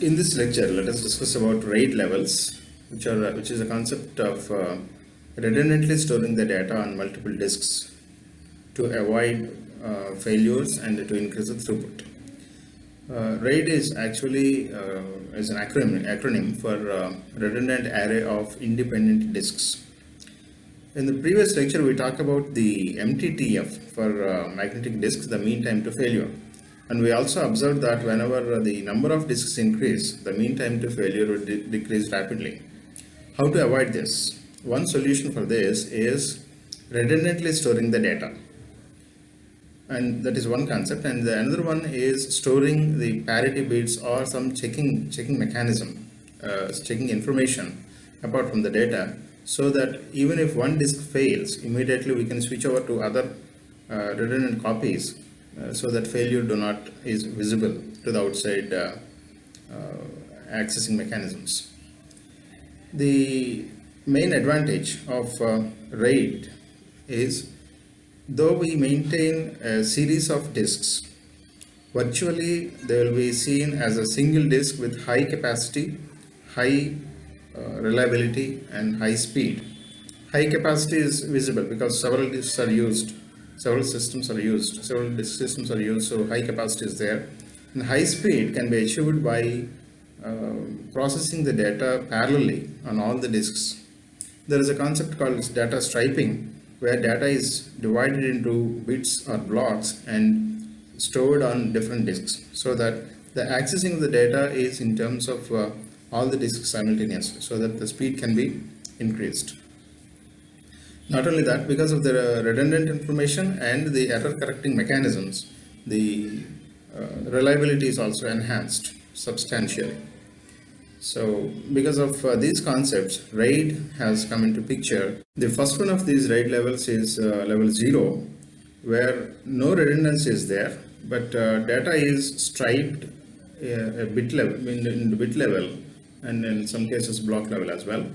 In this lecture, let us discuss about RAID levels, which is a concept of redundantly storing the data on multiple disks to avoid failures and to increase the throughput. RAID is actually is an acronym for redundant array of independent disks. In the previous lecture, we talked about the MTTF for magnetic disks, the mean time to failure. And we also observed that whenever the number of disks increase, the mean time to failure will decrease rapidly. How to avoid this? One solution for this is redundantly storing the data. And that is one concept. And the another one is storing the parity bits or some checking mechanism, checking information apart from the data, so that even if one disk fails, immediately we can switch over to other redundant copies so that failure is visible to the outside accessing mechanisms. The main advantage of RAID is, though we maintain a series of disks, virtually they will be seen as a single disk with high capacity, high reliability and high speed. High capacity is visible because several disks are used, several disk systems are used, so high capacity is there. And high speed can be achieved by processing the data parallelly on all the disks. There is a concept called data striping, where data is divided into bits or blocks and stored on different disks, so that the accessing of the data is in terms of all the disks simultaneously, so that the speed can be increased. Not only that, because of the redundant information and the error correcting mechanisms, the reliability is also enhanced substantially. So because of these concepts, RAID has come into picture. The first one of these RAID levels is level 0, where no redundancy is there, but data is striped a bit level, in the bit level, and in some cases block level as well.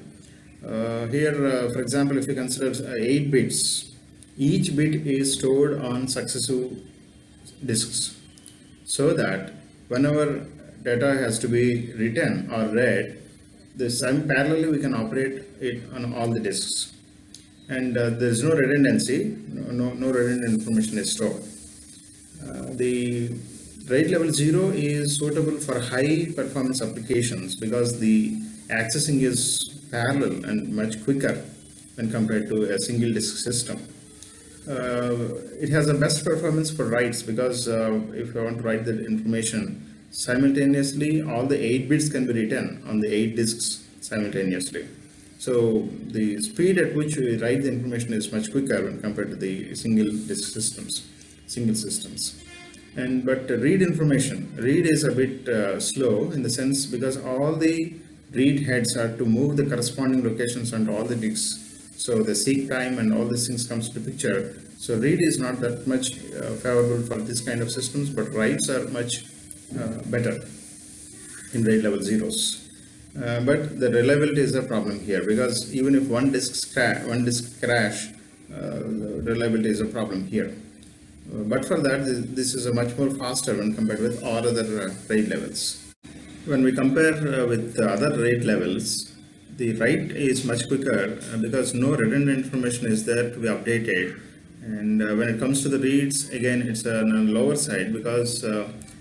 Here, for example, if you consider 8 bits, each bit is stored on successive disks, so that whenever data has to be written or read, parallelly we can operate it on all the disks, and there is no redundancy, no redundant information is stored. The RAID level 0 is suitable for high performance applications because the accessing is parallel and much quicker when compared to a single disk system. It has the best performance for writes because if I want to write the information simultaneously, all the 8 bits can be written on the 8 disks simultaneously. So the speed at which we write the information is much quicker when compared to the single systems. But read is a bit slow in the sense because all the read heads are to move the corresponding locations on all the disks. So the seek time and all these things comes to picture. So read is not that much favorable for this kind of systems, but writes are much better in RAID level zeros. But the reliability is a problem here because even if one disk crash, the reliability is a problem here. But for that, this is a much more faster when compared with all other RAID levels. When we compare with other RAID levels, the write is much quicker because no redundant information is there to be updated. And when it comes to the reads, again, it's on a lower side because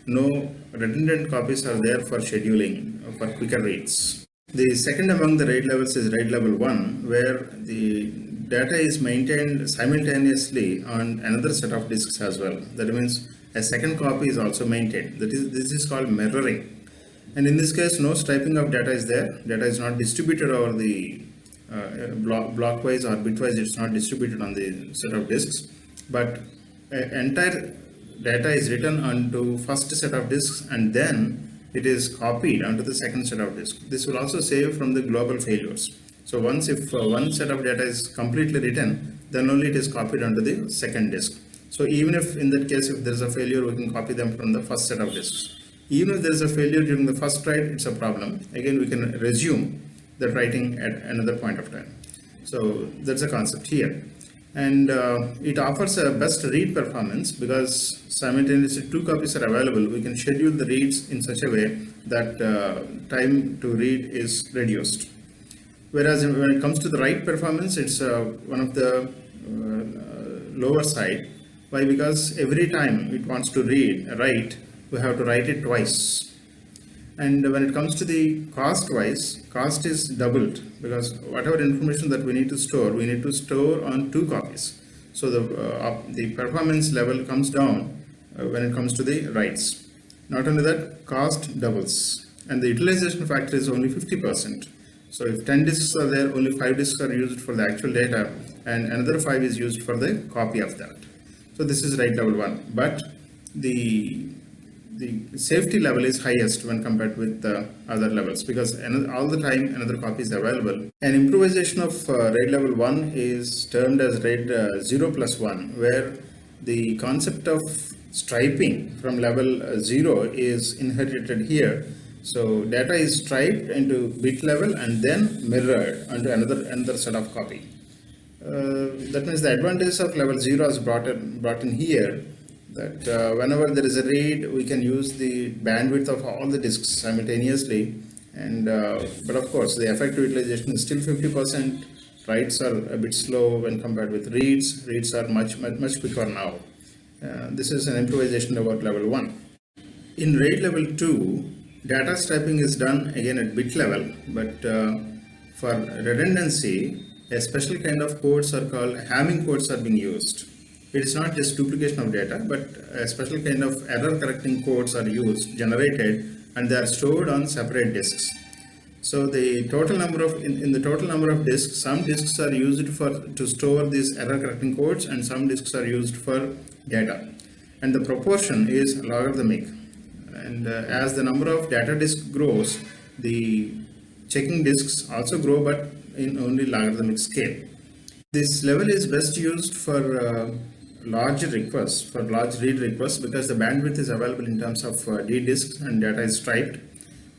no redundant copies are there for scheduling for quicker reads. The second among the RAID levels is RAID level 1, where the data is maintained simultaneously on another set of disks as well. That means a second copy is also maintained. This is called mirroring. And in this case, no striping of data is there. Data is not distributed over the blockwise or bitwise. It's not distributed on the set of disks, but entire data is written onto first set of disks and then it is copied onto the second set of disks. This will also save from the global failures. So once if one set of data is completely written, then only it is copied onto the second disk. So even if in that case, if there is a failure, we can copy them from the first set of disks. Even if there is a failure during the first write, it's a problem. Again, we can resume the writing at another point of time. So that's a concept here. and it offers a best read performance because simultaneously two copies are available. We can schedule the reads in such a way that time to read is reduced. Whereas when it comes to the write performance, it's one of the lower side. Why? Because every time it wants to write, we have to write it twice. And when it comes to the cost wise, cost is doubled because whatever information that we need to store on two copies. So the performance level comes down when it comes to the writes. Not only that, cost doubles, and the utilization factor is only 50%. So if 10 disks are there, only 5 disks are used for the actual data, and another 5 is used for the copy of that. So this is write level 1, but the safety level is highest when compared with the other levels because all the time another copy is available. An improvisation of RAID level 1 is termed as RAID 0 plus 1, where the concept of striping from level 0 is inherited here. So data is striped into bit level and then mirrored onto another set of copy. That means the advantage of level 0 is brought in here, that whenever there is a read, we can use the bandwidth of all the disks simultaneously, and but of course the effective utilization is still 50%. Writes are a bit slow when compared with reads are much quicker now. This is an improvisation about level 1. In RAID level 2, data striping is done again at bit level, but for redundancy, a special kind of codes are called Hamming codes are being used. It is not just duplication of data, but a special kind of error correcting codes are generated, and they are stored on separate disks. So the total number of in the total number of disks, some disks are used to store these error correcting codes, and some disks are used for data, and the proportion is logarithmic. And as the number of data disks grows, the checking disks also grow, but in only logarithmic scale. This level is best used for large read requests, because the bandwidth is available in terms of D disks and data is striped.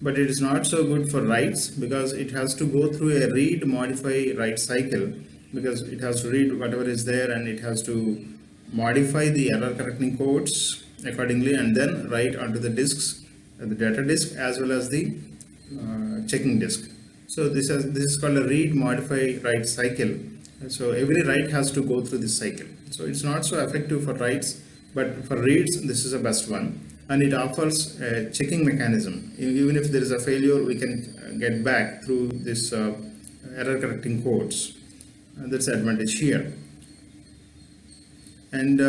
But it is not so good for writes because it has to go through a read, modify, write cycle, because it has to read whatever is there and it has to modify the error correcting codes accordingly and then write onto the disks, the data disk as well as the checking disk. So this is called a read, modify, write cycle. So every write has to go through this cycle. So it's not so effective for writes, but for reads this is the best one, and it offers a checking mechanism. Even if there is a failure, we can get back through this error correcting codes. That's the advantage here. And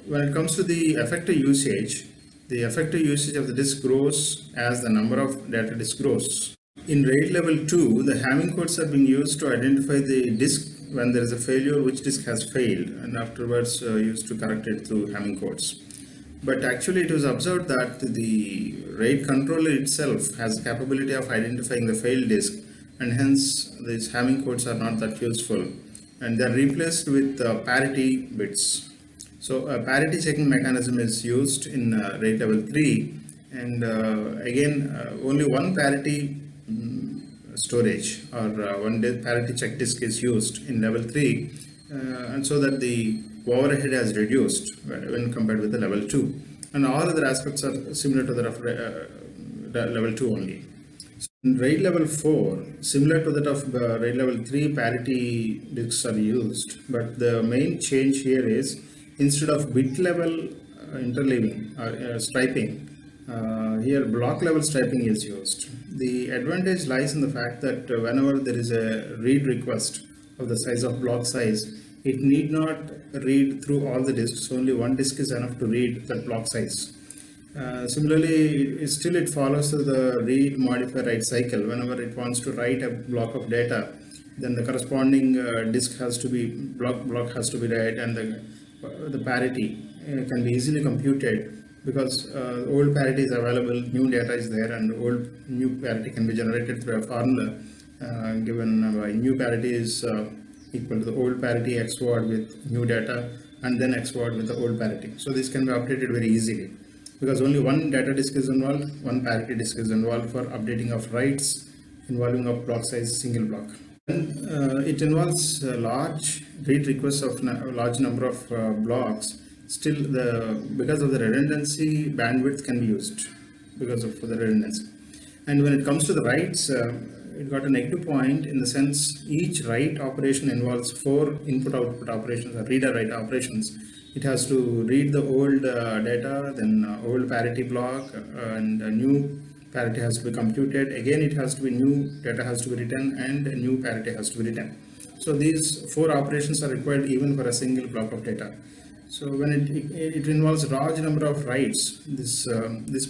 when it comes to the effective usage of the disk grows as the number of data disk grows. In RAID level 2, the Hamming codes are being used to identify the disk when there is a failure, which disk has failed, and afterwards used to correct it through Hamming codes. But actually it was observed that the RAID controller itself has the capability of identifying the failed disk, and hence these Hamming codes are not that useful, and they are replaced with parity bits. So a parity checking mechanism is used in RAID level 3, and again only one parity storage or one parity check disk is used in level 3, and so that the overhead has reduced when compared with the level 2, and all other aspects are similar to that of level 2 only. So in RAID level 4, similar to that of RAID level 3, parity disks are used, but the main change here is instead of bit level interleaving or striping, here block level striping is used. The advantage lies in the fact that whenever there is a read request of the size of block size, it need not read through all the disks, only one disk is enough to read that block size. Similarly, it follows the read, modify, write cycle. Whenever it wants to write a block of data, then the corresponding disk has to be block has to be read, and the parity can be easily computed, because old parity is available, new data is there, and new parity can be generated through a formula given by new parity is equal to the old parity XORed with new data, and then XORed with the old parity. So this can be updated very easily, because only one data disk is involved, one parity disk is involved for updating of writes involving of block size single block. It involves a large read requests of a large number of blocks. Still, because of the redundancy, bandwidth can be used because of the redundancy. And when it comes to the writes, it got a negative point in the sense each write operation involves 4 input-output operations or read-or-write operations. It has to read the old data, then old parity block, and a new parity has to be computed. Again, it has to be new data has to be written, and a new parity has to be written. So these 4 operations are required even for a single block of data. So when it involves a large number of writes, this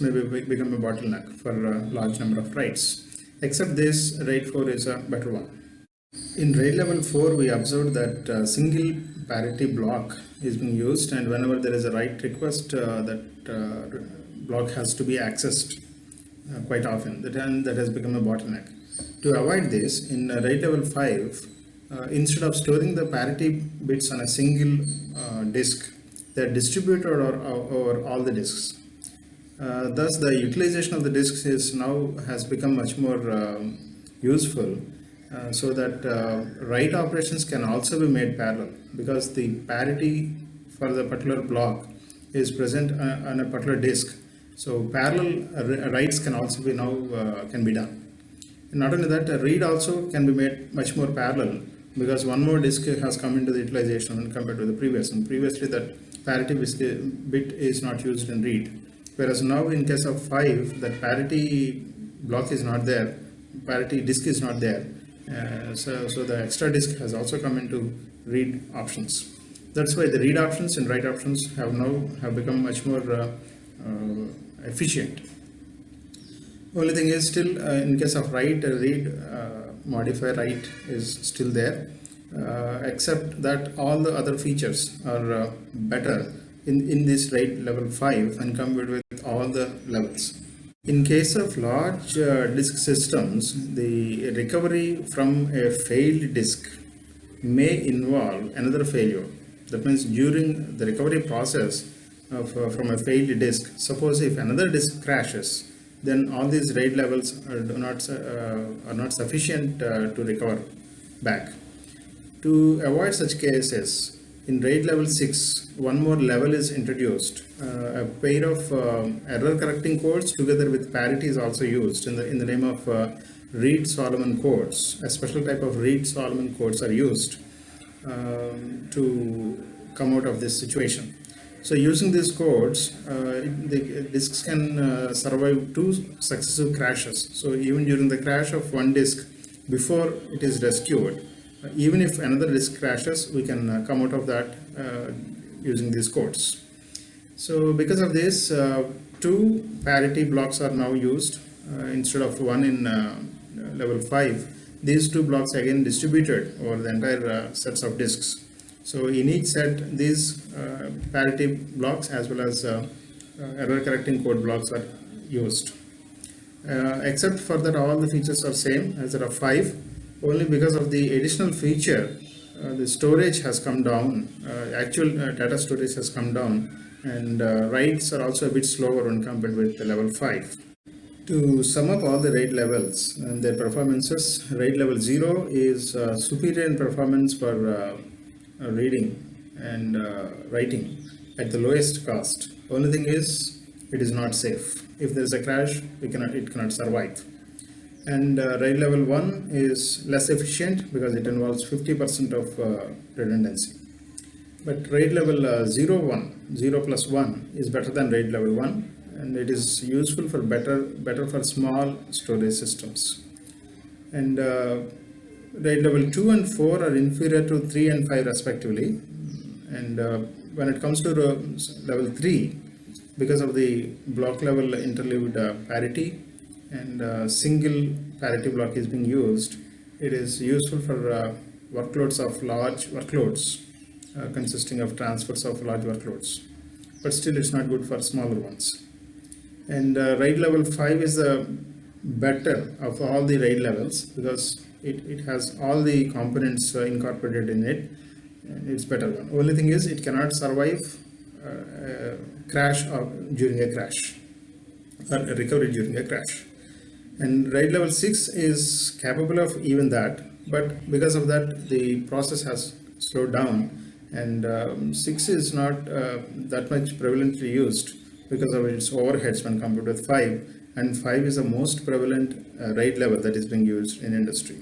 may become a bottleneck for a large number of writes. Except this, RAID 4 is a better one. In RAID level 4, we observed that a single parity block is being used, and whenever there is a write request, that block has to be accessed quite often. That has become a bottleneck. To avoid this, in RAID level 5, instead of storing the parity bits on a single disk, they are distributed over all the disks. Thus, the utilization of the disks has become much more useful, so that write operations can also be made parallel, because the parity for the particular block is present on a particular disk. So parallel writes can also be can be done. And not only that, a read also can be made much more parallel, because one more disk has come into the utilization when compared to the previous. And previously, that parity bit is not used in read, whereas now in case of 5, that parity block is not there, parity disk is not there. So the extra disk has also come into read options. That's why the read options and write options have become much more efficient. Only thing is, still in case of write, read modifier write is still there, except that all the other features are better in this RAID level 5 when compared with all the levels. In case of large disk systems, the recovery from a failed disk may involve another failure. That means during the recovery process from a failed disk, suppose if another disk crashes, then all these RAID levels are not sufficient to recover back. To avoid such cases, in RAID level 6, one more level is introduced. A pair of error correcting codes together with parity is also used in the name of Reed-Solomon codes. A special type of Reed-Solomon codes are used to come out of this situation. So using these codes, the disks can survive 2 successive crashes. So even during the crash of one disk, before it is rescued, even if another disk crashes, we can come out of that using these codes. So because of this, 2 parity blocks are now used instead of 1 in level 5. These 2 blocks again distributed over the entire sets of disks. So in each set, these parity blocks as well as error correcting code blocks are used. Except for that, all the features are same as there are 5. Only because of the additional feature, the storage has come down. Actual data storage has come down, and writes are also a bit slower when compared with the level 5. To sum up all the RAID levels and their performances, RAID level 0 is superior in performance for reading and writing at the lowest cost. Only thing is, it is not safe. If there is a crash, it cannot survive. And RAID level 1 is less efficient because it involves 50% of redundancy. But RAID level 0 plus 1 is better than RAID level 1, and it is useful for better for small storage systems. And RAID level 2 and 4 are inferior to 3 and 5 respectively. And when it comes to level 3, because of the block level interleaved parity and single parity block is being used, it is useful for workloads of large workloads consisting of transfers of large workloads. But still, it's not good for smaller ones. And RAID level 5 is the better of all the RAID levels because it has all the components incorporated in it. It's better one. Only thing is, it cannot survive crash or during a crash or a recovery during a crash. And RAID level 6 is capable of even that, but because of that, the process has slowed down, and 6 is not that much prevalently used because of its overheads when compared with 5, and 5 is the most prevalent RAID level that is being used in industry.